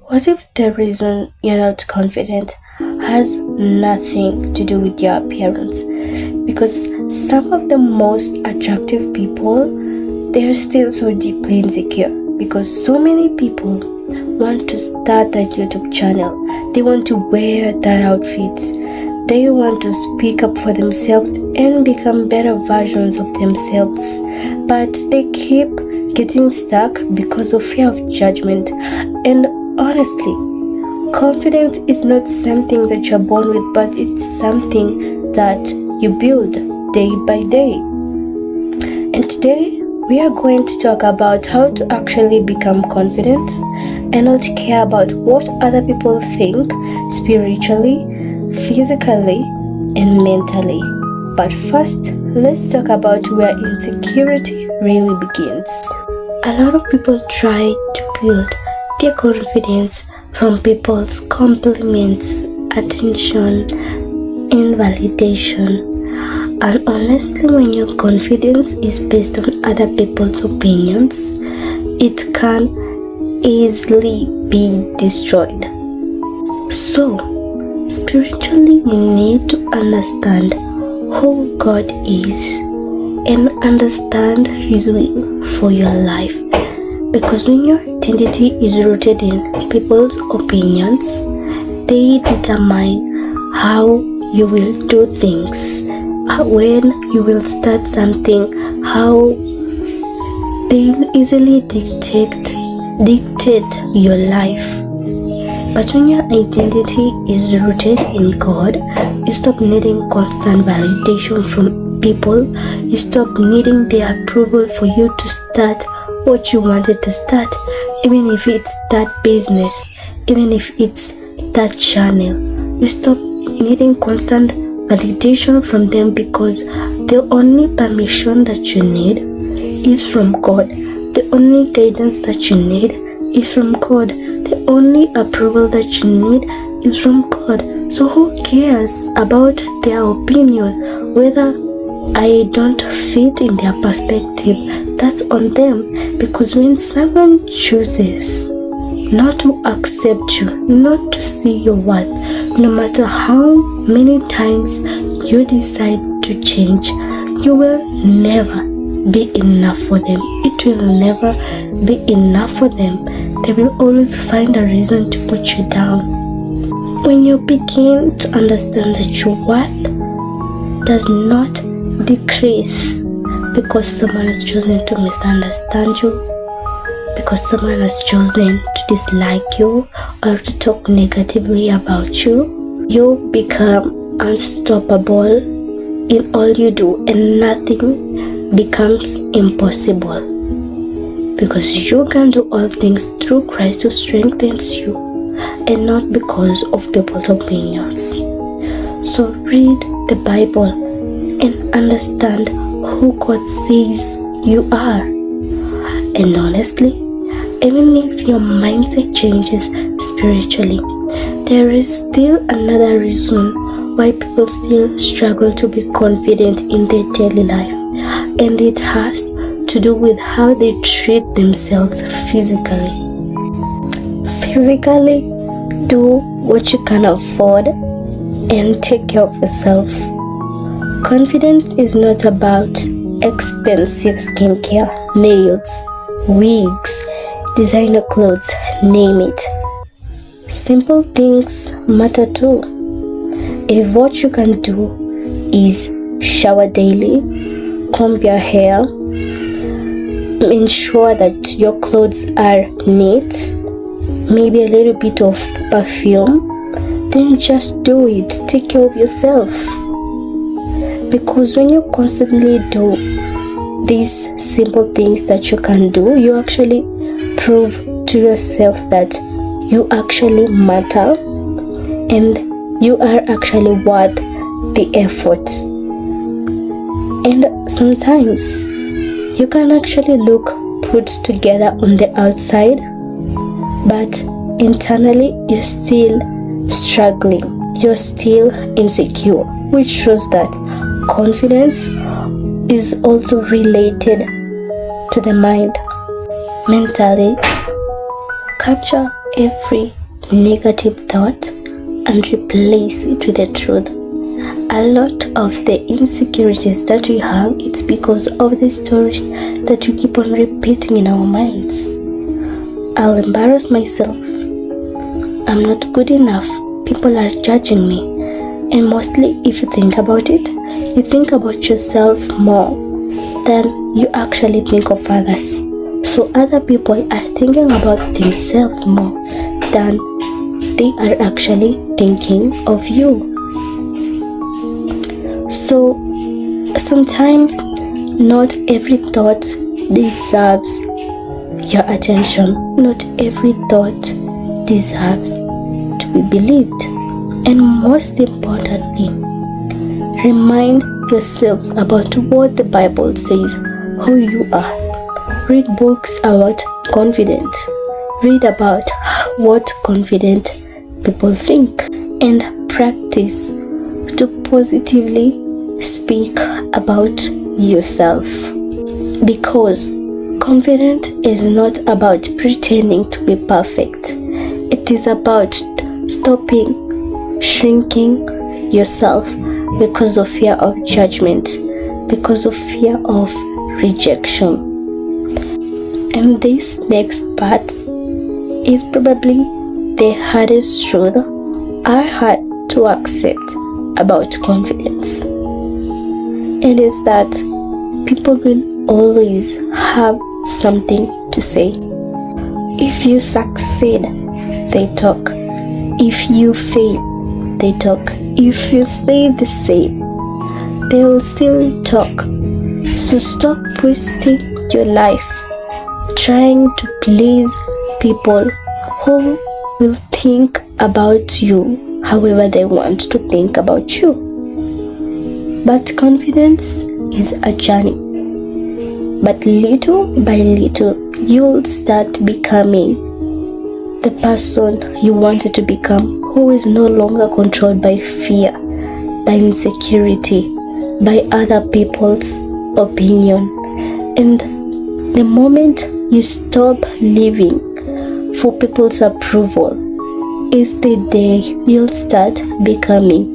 What if the reason you're not confident has nothing to do with your appearance? Because some of the most attractive people, they're still so deeply insecure because so many people want to start that YouTube channel. They want to wear that outfit. They want to speak up for themselves and become better versions of themselves. But they keep getting stuck because of fear of judgment. And honestly, confidence is not something that you're born with, but it's something that you build day by day. And today, we are going to talk about how to actually become confident and not care about what other people think spiritually, physically, and mentally. But first, let's talk about where insecurity really begins. A lot of people try to build their confidence from people's compliments, attention, and validation. And honestly, when your confidence is based on other people's opinions, it can easily be destroyed. So, spiritually, you need to understand who God is and understand His will for your life. Because when your identity is rooted in people's opinions, they determine how you will do things, when you will start something, how they will easily dictate your life. But when your identity is rooted in God, you stop needing constant validation from people. You stop needing their approval for you to start what you wanted to start, even if it's that business, even if it's that channel. You stop needing constant validation from them because the only permission that you need is from God. The only guidance that you need is from God. The only approval that you need is from God. So who cares about their opinion? Whether I don't fit in their perspective, that's on them. Because when someone chooses not to accept you, not to see your worth, no matter how many times you decide to change, you will never be enough for them. It will never be enough for them. They will always find a reason to put you down. When you begin to understand that your worth does not decrease because someone has chosen to misunderstand you, because someone has chosen to dislike you or to talk negatively about you, you become unstoppable in all you do and nothing becomes impossible. Because you can do all things through Christ who strengthens you and not because of people's opinions. So read the Bible and understand who God says you are. And honestly, even if your mindset changes spiritually, there is still another reason why people still struggle to be confident in their daily life. And it has to do with how they treat themselves physically. Physically, do what you can afford and take care of yourself. Confidence is not about expensive skincare, nails, wigs, designer clothes, name it. Simple things matter too. If what you can do is shower daily, comb your hair, ensure that your clothes are neat, maybe a little bit of perfume, then just do it. Take care of yourself. Because when you constantly do these simple things that you can do, you actually prove to yourself that you actually matter and you are actually worth the effort. And sometimes you can actually look put together on the outside, but internally you're still struggling, you're still insecure, which shows that confidence is also related to the mind. Mentally, capture every negative thought and replace it with the truth. A lot of the insecurities that we have, it's because of the stories that we keep on repeating in our minds. I'll embarrass myself. I'm not good enough. People are judging me. And mostly, if you think about it, you think about yourself more than you actually think of others. So other people are thinking about themselves more than they are actually thinking of you. So sometimes not every thought deserves your attention. Not every thought deserves to be believed. And most importantly, remind yourselves about what the Bible says, who you are. Read books about confidence. Read about what confident people think, and practice to positively speak about yourself. Because confidence is not about pretending to be perfect. It is about stopping shrinking yourself because of fear of judgment, because of fear of rejection. And this next part is probably the hardest truth I had to accept about confidence. It is that people will always have something to say. If you succeed, they talk. If you fail, they talk. If you stay the same, they will still talk. So stop wasting your life trying to please people who will think about you however they want to think about you. But confidence is a journey. But little by little, you'll start becoming the person you wanted to become, who is no longer controlled by fear, by insecurity, by other people's opinion. And the moment you stop living for people's approval is the day you'll start becoming